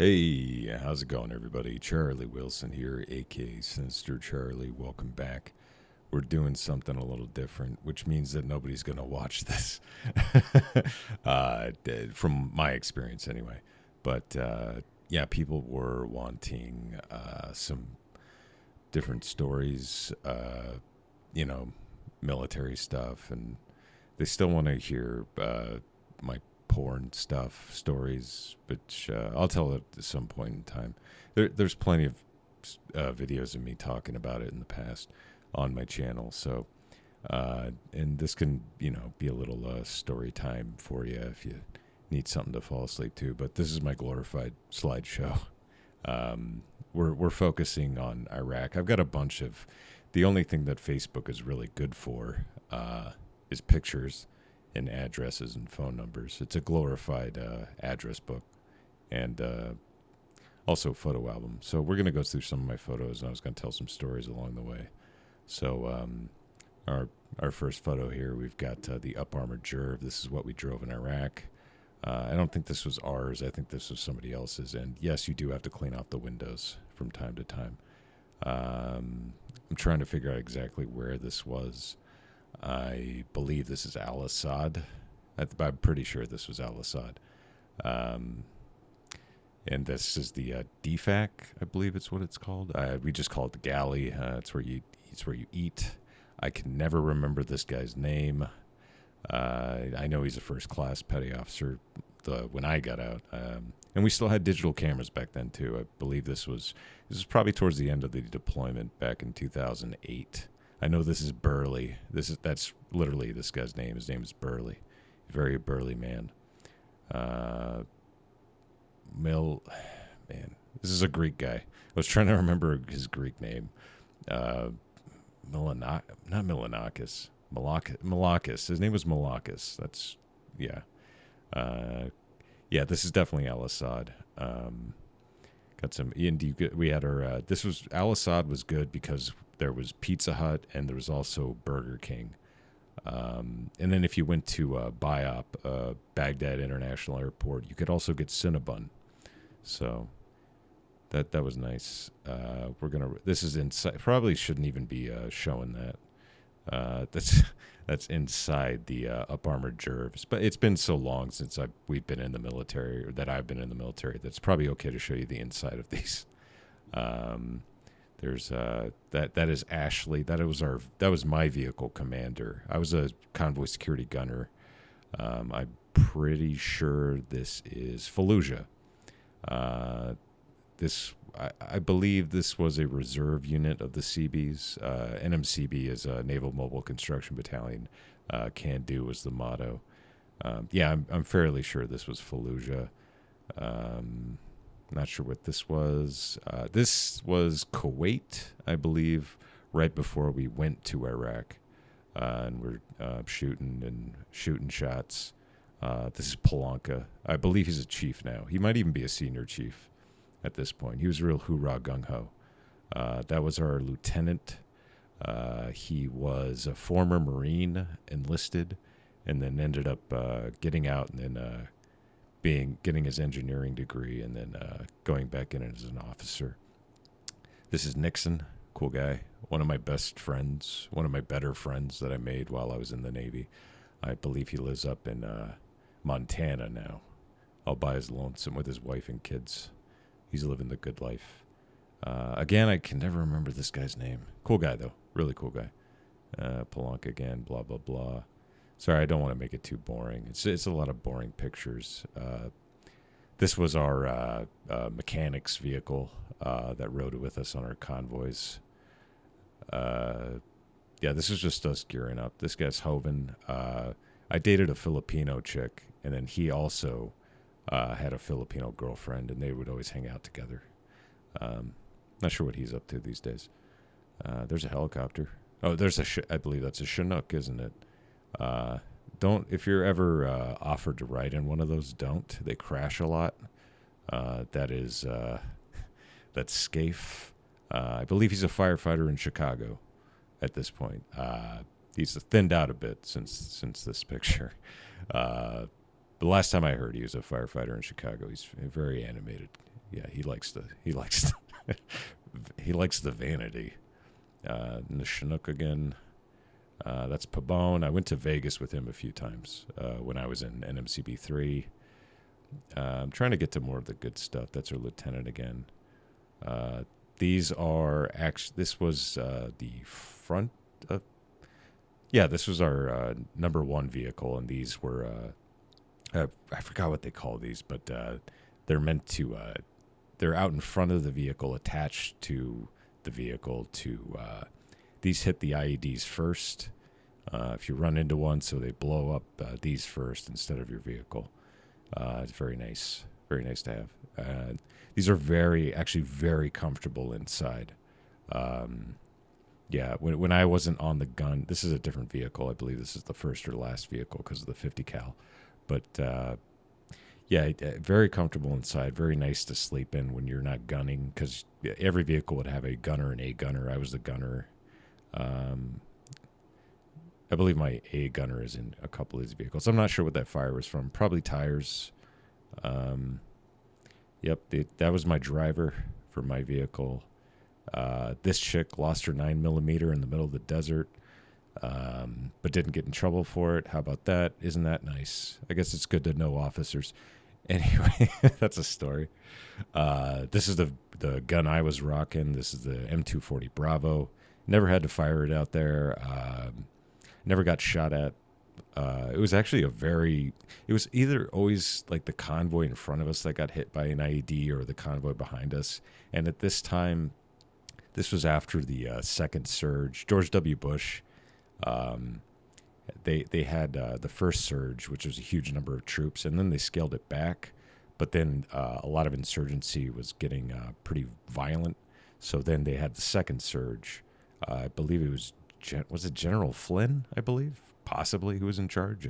Hey, how's it going, everybody? Charlie Wilson here, aka Sinister Charlie. Welcome back. We're doing something a little different, which means that nobody's going to watch this, from my experience anyway. But yeah, people were wanting some different stories, you know, military stuff, and they still want to hear my porn stuff, stories, which I'll tell at some point in time. There's plenty of videos of me talking about it in the past on my channel. So, and this can, be a little story time for you if you need something to fall asleep to. But this is my glorified slideshow. We're focusing on Iraq. I've got a bunch of. The only thing that Facebook is really good for is pictures and addresses and phone numbers. It's a glorified address book and also photo album. So we're going to go through some of my photos, and I was going to tell some stories along the way. So our first photo here, we've got the Up Armored Jerv. This is what we drove in Iraq. I don't think this was ours. I think this was somebody else's. And yes, you do have to clean off the windows from time to time. I'm trying to figure out exactly where this was. I believe this is Al Assad. I'm pretty sure this was Al Assad. And this is the DFAC, I believe it's what it's called. We just call it the galley. It's where you eat. I can never remember this guy's name. I know he's a first class petty officer. When I got out, and we still had digital cameras back then too. I believe this was probably towards the end of the deployment back in 2008. I know this is Burley. That's literally this guy's name. His name is Burley. Very burly man. Man, this is a Greek guy. I was trying to remember his Greek name. Not Milanakis. Malakis. His name was Malakis. That's, yeah. Yeah, this is definitely Al Assad. Got some, we had our, this was, Al Assad was good because there was Pizza Hut and there was also Burger King. And then if you went to BIOP, Baghdad International Airport, you could also get Cinnabon. So that was nice. This is inside, probably shouldn't even be showing that. That's inside the Up Armored Jervs. But it's been so long since we've been in the military, or that I've been in the military, that's probably okay to show you the inside of these. There's that is Ashley. That was my vehicle commander. I was a convoy security gunner. I'm pretty sure this is Fallujah. I believe this was a reserve unit of the Seabees. NMCB is a Naval Mobile Construction Battalion. Can do was the motto. Yeah, I'm fairly sure this was Fallujah. Not sure what this was. This was Kuwait, I believe, right before we went to Iraq. And we're shooting shots. This is Palanca. I believe he's a chief now. He might even be a senior chief at this point. He was real hoorah gung-ho. That was our lieutenant. He was a former Marine, enlisted, and then ended up getting out and then getting his engineering degree and then going back in as an officer. This is Nixon, cool guy. One of my best friends, one of my better friends that I made while I was in the Navy. I believe he lives up in Montana now, all by his lonesome with his wife and kids. He's living the good life. Again, I can never remember this guy's name. Cool guy, though. Really cool guy. Palanca again, blah, blah, blah. Sorry, I don't want to make it too boring. It's a lot of boring pictures. This was our mechanics vehicle that rode with us on our convoys. Yeah, this is just us gearing up. This guy's Hoven. I dated a Filipino chick, and then he also had a Filipino girlfriend, and they would always hang out together. Not sure what he's up to these days. There's a helicopter. Oh, I believe that's a Chinook, isn't it? If you're ever offered to ride in one of those, don't. They crash a lot. That's Scaife. I believe he's a firefighter in Chicago at this point. He's thinned out a bit since this picture. The last time I heard, he was a firefighter in Chicago. He's very animated. Yeah, he likes the vanity. And the Chinook again. That's Pabon. I went to Vegas with him a few times when I was in NMCB3. I'm trying to get to more of the good stuff. That's our lieutenant again. These are actually, this was the front of, yeah, this was our number one vehicle, and these were, I forgot what they call these, but they're meant to, they're out in front of the vehicle, attached to the vehicle to, these hit the IEDs first. If you run into one, so they blow up these first instead of your vehicle. It's very nice to have. These are actually very comfortable inside. Yeah, when I wasn't on the gun, this is a different vehicle. I believe this is the first or last vehicle because of the 50 cal. But yeah, very comfortable inside. Very nice to sleep in when you're not gunning, because every vehicle would have a gunner and a gunner. I was the gunner. I believe my A gunner is in a couple of these vehicles. I'm not sure what that fire was from. Probably tires. Yep, that was my driver for my vehicle. This chick lost her 9mm in the middle of the desert, but didn't get in trouble for it. How about that? Isn't that nice? I guess it's good to know officers. Anyway, that's a story. This is the gun I was rocking. This is the M240 Bravo. Never had to fire it out there. Never got shot at. It was actually it was either always like the convoy in front of us that got hit by an IED or the convoy behind us. And at this time, this was after the second surge. George W. Bush, they had the first surge, which was a huge number of troops, and then they scaled it back. But then a lot of insurgency was getting pretty violent. So then they had the second surge. I believe it was it General Flynn, I believe, possibly, who was in charge.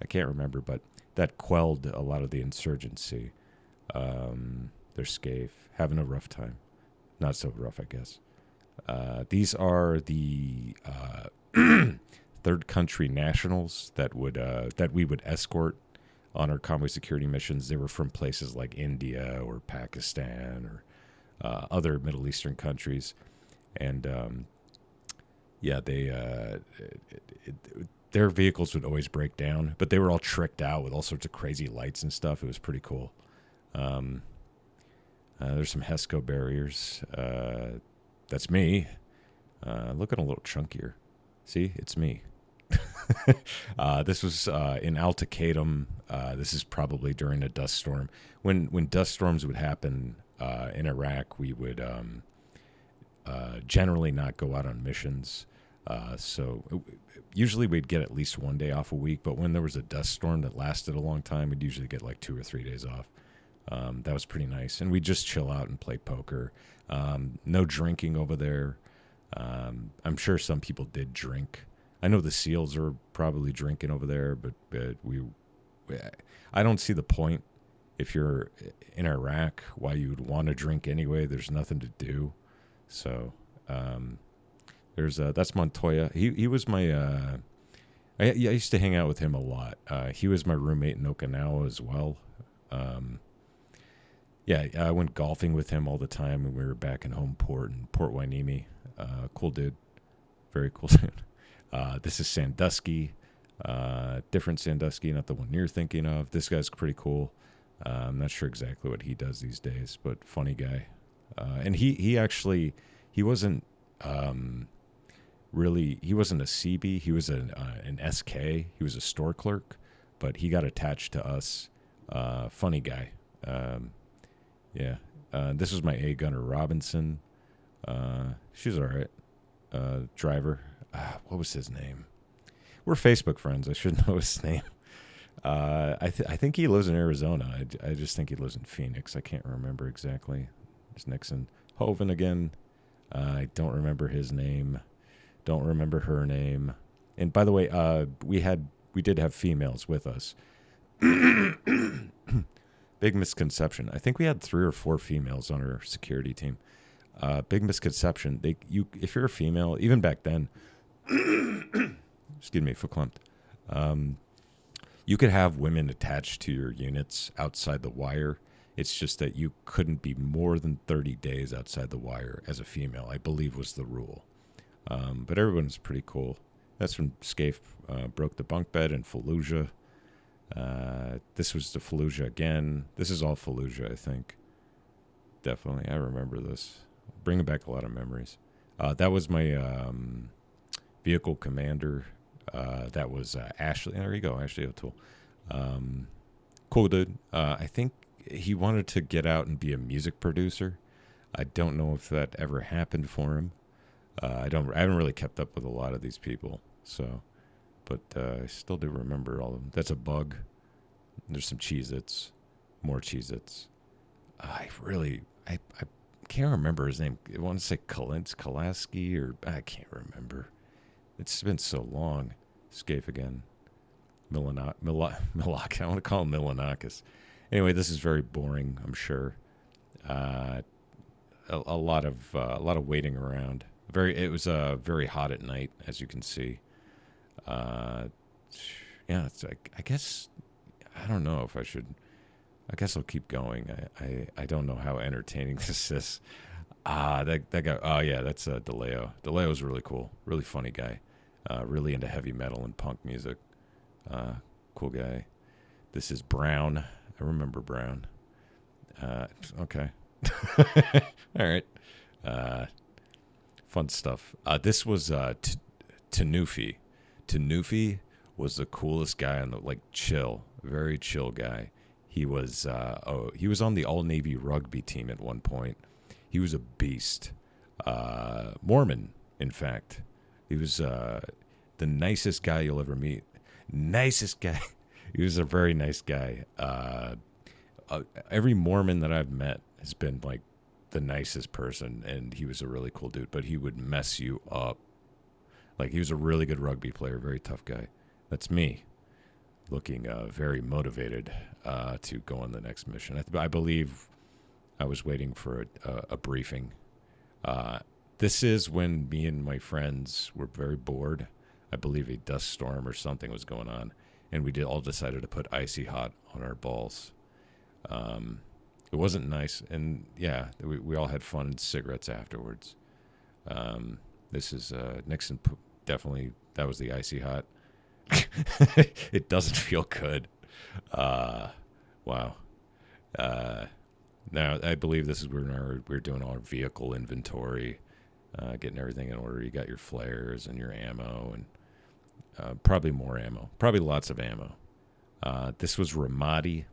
I can't remember, but that quelled a lot of the insurgency. They're scathed, having a rough time. Not so rough, I guess. These are the third country nationals that we would escort on our convoy security missions. They were from places like India or Pakistan or other Middle Eastern countries, and yeah, their vehicles would always break down, but they were all tricked out with all sorts of crazy lights and stuff. It was pretty cool. There's some HESCO barriers. That's me. Looking a little chunkier. See, it's me. This was in Al-Taqatum. This is probably during a dust storm. When dust storms would happen in Iraq, we would generally not go out on missions. So usually we'd get at least one day off a week, but when there was a dust storm that lasted a long time, we'd usually get like 2 or 3 days off. That was pretty nice. And we'd just chill out and play poker. No drinking over there. I'm sure some people did drink. I know the SEALs are probably drinking over there, but I don't see the point if you're in Iraq why you would want to drink anyway. There's nothing to do. So that's Montoya. He was my I used to hang out with him a lot. He was my roommate in Okinawa as well. Yeah, I went golfing with him all the time when we were back in home port in Port Hueneme. Cool dude. Very cool dude. This is Sandusky. Different Sandusky, not the one you're thinking of. This guy's pretty cool. I'm not sure exactly what he does these days, but funny guy. And he wasn't really, he wasn't a CB. He was an SK. He was a store clerk, but he got attached to us. Funny guy. Yeah. This was my A gunner Robinson. She's all right. Driver. What was his name? We're Facebook friends. I should know his name. I think he lives in Arizona. I just think he lives in Phoenix. I can't remember exactly. It's Nixon. Hoven again. I don't remember his name. Don't remember her name. And by the way, we did have females with us. Big misconception. I think we had 3 or 4 females on our security team. Big misconception. If you're a female, even back then, excuse me, verklempt. You could have women attached to your units outside the wire, It's just that you couldn't be more than 30 days outside the wire as a female, I believe was the rule. But everyone's pretty cool. That's when Scaife broke the bunk bed in Fallujah. This was the Fallujah again. This is all Fallujah, I think. Definitely. I remember this. Bringing back a lot of memories. That was my vehicle commander. That was Ashley. There you go, Ashley O'Toole. Cool dude. I think he wanted to get out and be a music producer. I don't know if that ever happened for him. I haven't really kept up with a lot of these people. So, but I still do remember all of them. That's a bug. There's some Cheez-Its, more Cheez-Its. I can't remember his name. I want to say Kalaski, or I can't remember. It's been so long. Scaife again. Milak. I want to call him Milanakis. Anyway, this is very boring, I'm sure. A lot of waiting around. It was very hot at night, as you can see. Yeah, it's like, I guess I don't know if I should. I guess I'll keep going. I don't know how entertaining this is. That guy. Oh yeah, that's DeLeo. DeLeo's really cool, really funny guy. Really into heavy metal and punk music. Cool guy. This is Brown. I remember Brown. Okay. All right. Fun stuff. This was Tanufi. Tanufi was the coolest guy on the chill, very chill guy. He was on the All Navy rugby team at one point. He was a beast. Mormon, in fact. He was the nicest guy you'll ever meet. Nicest guy. He was a very nice guy. Every Mormon that I've met has been like the nicest person, and he was a really cool dude, but he would mess you up. Like, he was a really good rugby player, very tough guy. That's me, looking very motivated to go on the next mission. I believe I was waiting for a briefing. This is when me and my friends were very bored. I believe a dust storm or something was going on, and we all decided to put Icy Hot on our balls. It wasn't nice, and yeah, we all had fun and cigarettes afterwards. This is Nixon. Definitely, that was the Icy Hot. It doesn't feel good. Wow. Now, I believe this is when we're doing our vehicle inventory, getting everything in order. You got your flares and your ammo, and probably more ammo. Probably lots of ammo. This was Ramadi.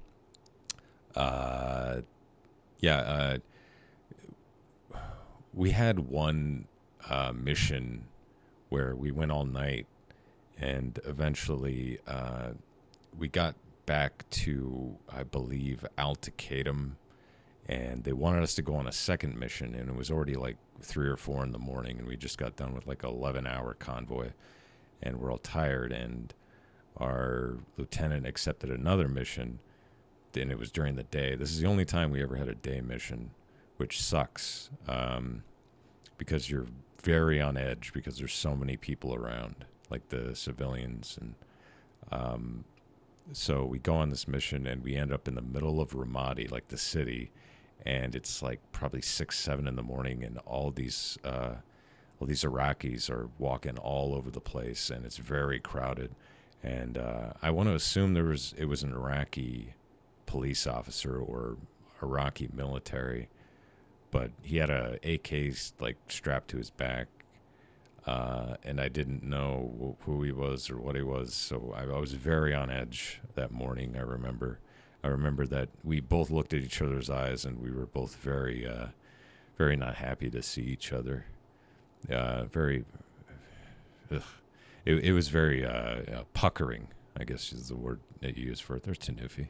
We had one mission where we went all night, and eventually we got back to, I believe, Al-Taqatum, and they wanted us to go on a second mission, and it was already like 3 or 4 in the morning, and we just got done with like an 11-hour convoy, and we're all tired, and our lieutenant accepted another mission, and it was during the day. This is the only time we ever had a day mission, which sucks, because you're very on edge because there's so many people around, like the civilians, and so we go on this mission, and we end up in the middle of Ramadi, like the city, and it's like probably 6, 7 in the morning, and all these Iraqis are walking all over the place, and it's very crowded. And I want to assume it was an Iraqi police officer or Iraqi military, but he had a AK like strapped to his back, and I didn't know who he was or what he was, so I was very on edge that morning. I remember that we both looked at each other's eyes, and we were both very, very not happy to see each other. Very, it was very puckering, I guess is the word that you use for it. There's Tanufi,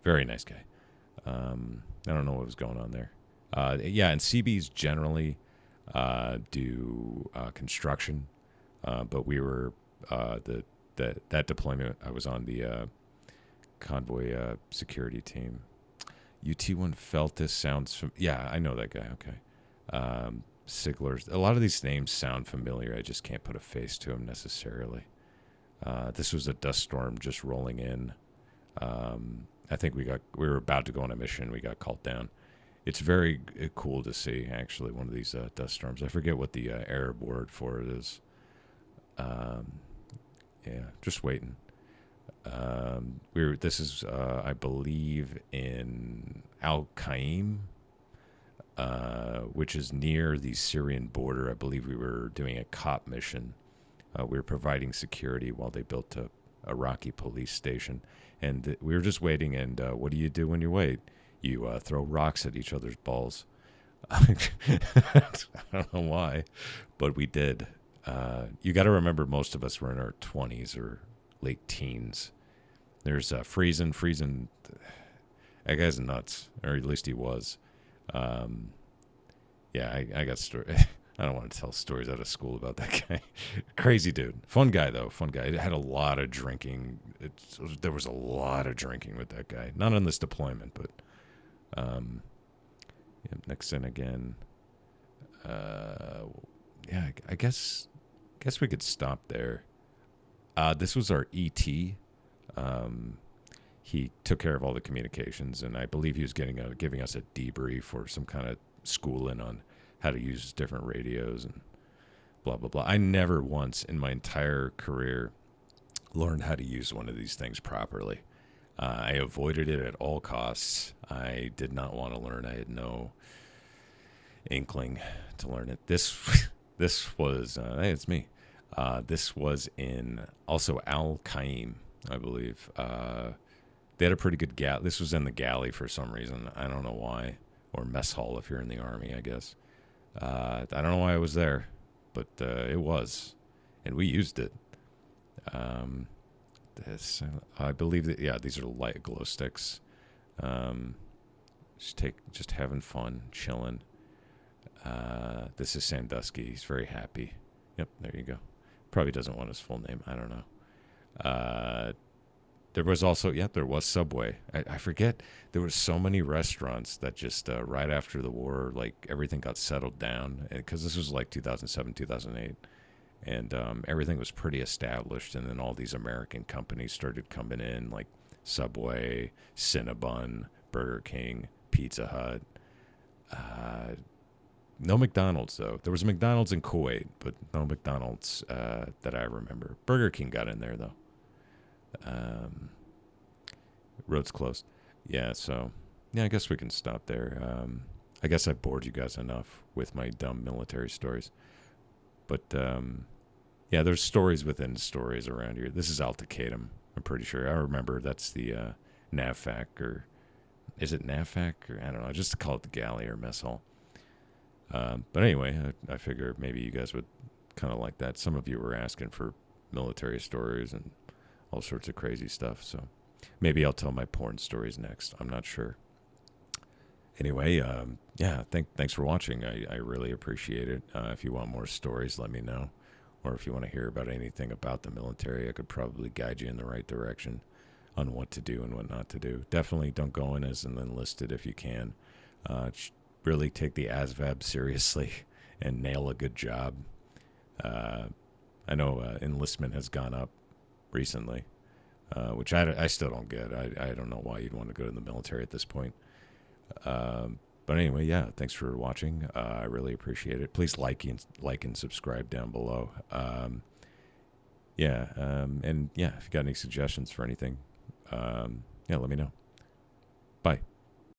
very nice guy. I don't know what was going on there. Yeah, and CBs generally do construction, but we were that deployment. I was on the convoy security team. UT1 Feltis sounds yeah, I know that guy. Okay, Sigler's. A lot of these names sound familiar. I just can't put a face to them necessarily. This was a dust storm just rolling in. I think we were about to go on a mission. We got called down. It's very cool to see, actually, one of these dust storms. I forget what the Arab word for it is. Um, yeah, just waiting. This is, I believe, in Al Qaim, which is near the Syrian border. I believe we were doing a cop mission. We were providing security while they built a Iraqi police station. And we were just waiting. And what do you do when you wait? You throw rocks at each other's balls. I don't know why, but we did. You got to remember, most of us were in our 20s or late teens. There's Friesen. That guy's nuts, or at least he was. Yeah, I got story. I don't want to tell stories out of school about that guy. Crazy dude. Fun guy, though. Fun guy. It had a lot of drinking. There was a lot of drinking with that guy. Not on this deployment, but yeah, next in again. Yeah, I guess we could stop there. This was our ET. He took care of all the communications, and I believe he was giving us a debrief or some kind of schooling on how to use different radios and blah, blah, blah. I never once in my entire career learned how to use one of these things properly. I avoided it at all costs. I did not want to learn. I had no inkling to learn it. This was, hey, it's me. This was in also Al Qaim, I believe. They had a pretty good galley. This was in the galley for some reason. I don't know why. Or mess hall if you're in the Army, I guess. I don't know why I was there, but it was. And we used it. I believe that, yeah, these are light glow sticks. Just having fun, chilling. This is Sandusky. He's very happy. Yep, there you go. Probably doesn't want his full name. I don't know. There was also, there was Subway. I forget. There were so many restaurants that just right after the war, like everything got settled down. Because this was like 2007, 2008. And everything was pretty established. And then all these American companies started coming in, like Subway, Cinnabon, Burger King, Pizza Hut. No McDonald's, though. There was a McDonald's in Kuwait, but no McDonald's that I remember. Burger King got in there, though. Road's closed. Yeah, so, yeah, I guess we can stop there. I guess I bored you guys enough with my dumb military stories. But, yeah, there's stories within stories around here. This is Altacadum, I'm pretty sure. I remember that's the NAVFAC, or is it NAVFAC? Or I don't know, just to call it the galley or mess hall. But anyway, I figure maybe you guys would kind of like that. Some of you were asking for military stories and all sorts of crazy stuff. So maybe I'll tell my porn stories next. I'm not sure. Anyway, yeah, thanks for watching. I really appreciate it. If you want more stories, let me know. Or if you want to hear about anything about the military, I could probably guide you in the right direction on what to do and what not to do. Definitely don't go in as an enlisted if you can. Really take the ASVAB seriously and nail a good job. I know enlistment has gone up recently, which I still don't get. I don't know why you'd want to go to the military at this point. But anyway, yeah, thanks for watching. I really appreciate it. Please like and subscribe down below. And yeah, if you got any suggestions for anything, yeah, let me know. Bye.